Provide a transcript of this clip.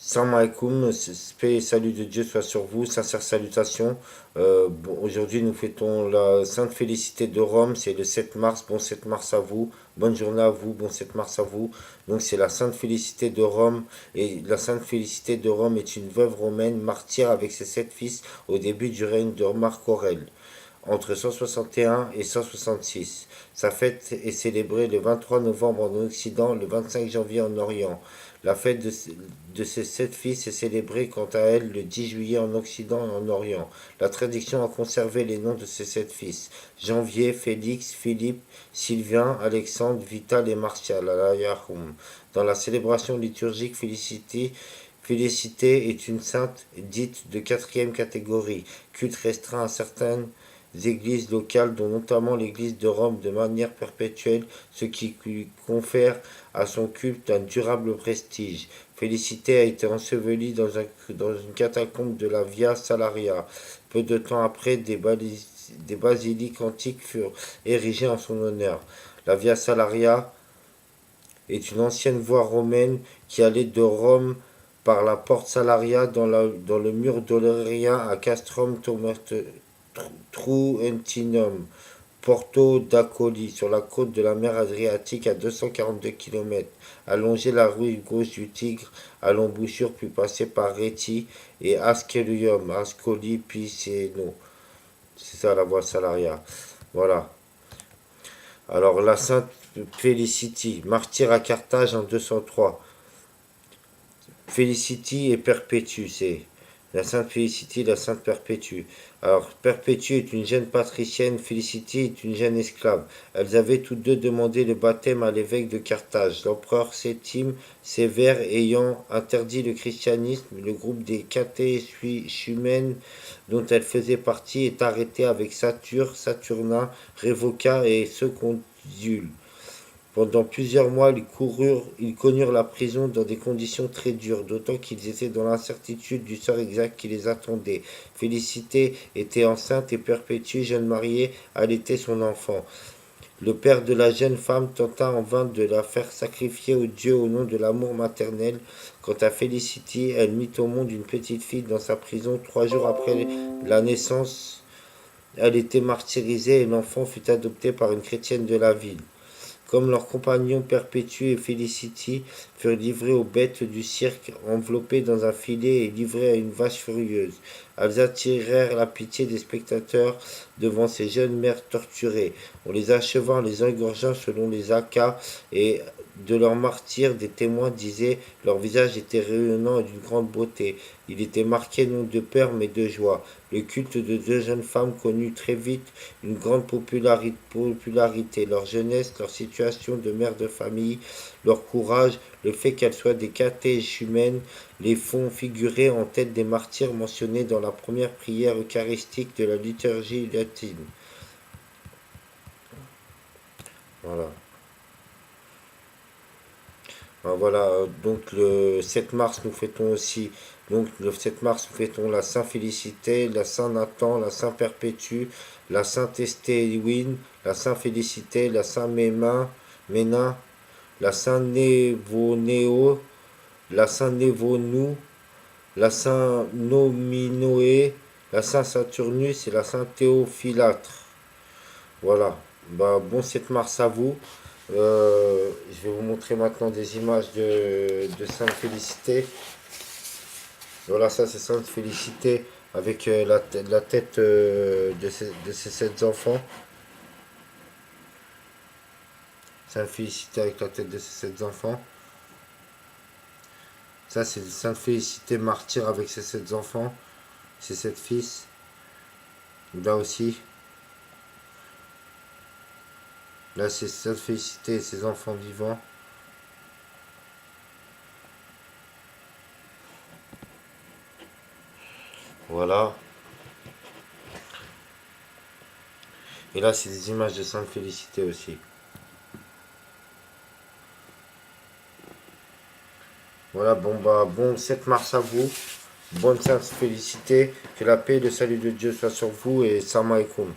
Salam alaikum, paix et salut de Dieu soit sur vous, sincère salutation. Aujourd'hui nous fêtons la Sainte Félicité de Rome, c'est le 7 mars, bon 7 mars à vous, bonne journée à vous, bon 7 mars à vous. Donc c'est la Sainte Félicité de Rome, et la Sainte Félicité de Rome est une veuve romaine martyre avec ses 7 fils au début du règne de Marc Aurèle entre 161 et 166. Sa fête est célébrée le 23 novembre en Occident, le 25 janvier en Orient. La fête de ses 7 fils est célébrée quant à elle le 10 juillet en Occident et en Orient. La tradition a conservé les noms de ses 7 fils: Janvier, Félix, Philippe, Sylvain, Alexandre, Vital et Martial. Dans la célébration liturgique, Félicité est une sainte dite de quatrième catégorie, culte restreint à certaines églises locales, dont notamment l'église de Rome, de manière perpétuelle, ce qui lui confère à son culte un durable prestige. Félicité a été ensevelie dans une catacombe de la Via Salaria. Peu de temps après, des basiliques antiques furent érigées en son honneur. La Via Salaria est une ancienne voie romaine qui allait de Rome par la porte Salaria dans le mur dolérien à Castrum Truentinum, Porto d'Acoli, sur la côte de la mer Adriatique à 242 km, allonger la rive gauche du Tigre à l'embouchure puis passer par Réti et Ascelium, Ascoli Piceno. C'est ça la voie Salaria. Voilà. Alors la Sainte Félicity, martyr à Carthage en 203. Félicity et Perpétue, c'est la Sainte Félicity, la Sainte Perpétue. Alors, Perpétue est une jeune patricienne, Félicity est une jeune esclave. Elles avaient toutes deux demandé le baptême à l'évêque de Carthage. L'empereur Septime Sévère ayant interdit le christianisme, le groupe des catéchumènes dont elle faisait partie est arrêté avec Saturnin, Révoca et ce consul. Pendant plusieurs mois, ils connurent la prison dans des conditions très dures, d'autant qu'ils étaient dans l'incertitude du sort exact qui les attendait. Félicité était enceinte et Perpétue, jeune mariée, allaitait son enfant. Le père de la jeune femme tenta en vain de la faire sacrifier au Dieu au nom de l'amour maternel. Quant à Félicité, elle mit au monde une petite fille dans sa prison 3 jours après la naissance. Elle était martyrisée et l'enfant fut adopté par une chrétienne de la ville. Comme leurs compagnons Perpétue et Félicity furent livrés aux bêtes du cirque, enveloppés dans un filet et livrés à une vache furieuse. Elles attirèrent la pitié des spectateurs devant ces jeunes mères torturées. On les acheva en les engorgeant selon les Acas, et de leur martyrs, des témoins disaient leur visage était rayonnant et d'une grande beauté. Il était marqué non de peur mais de joie. Le culte de deux jeunes femmes connut très vite une grande popularité. Leur jeunesse, leur situation de mère de famille, leur courage, le fait qu'elles soient des catéchumènes, les font figurer en tête des martyrs mentionnés dans la première prière eucharistique de la liturgie latine. Voilà. Voilà, donc le 7 mars, nous fêtons aussi, donc le 7 mars, nous fêtons la Saint Félicité, la Saint Nathan, la Saint Perpétue, la Sainte Estéwine, la Saint Félicité, la Saint Ménin, la Saint Névonéo, la Saint Névonou, la Saint Nominoé, la Saint Saturnus et la Saint Théophilâtre. Voilà, bon 7 mars à vous. Je vais vous montrer maintenant des images de Sainte Félicité. Voilà, ça c'est Sainte Félicité avec la tête de ses 7 enfants. Sainte Félicité avec la tête de ses 7 enfants. Ça c'est Sainte Félicité martyr avec ses 7 enfants, ses 7 fils. Là aussi. Là c'est Sainte Félicité et ses enfants vivants. Voilà. Et là, c'est des images de Sainte Félicité aussi. Voilà, bon 7 mars à vous. Bonne Sainte Félicité. Que la paix et le salut de Dieu soient sur vous et salam alaikum.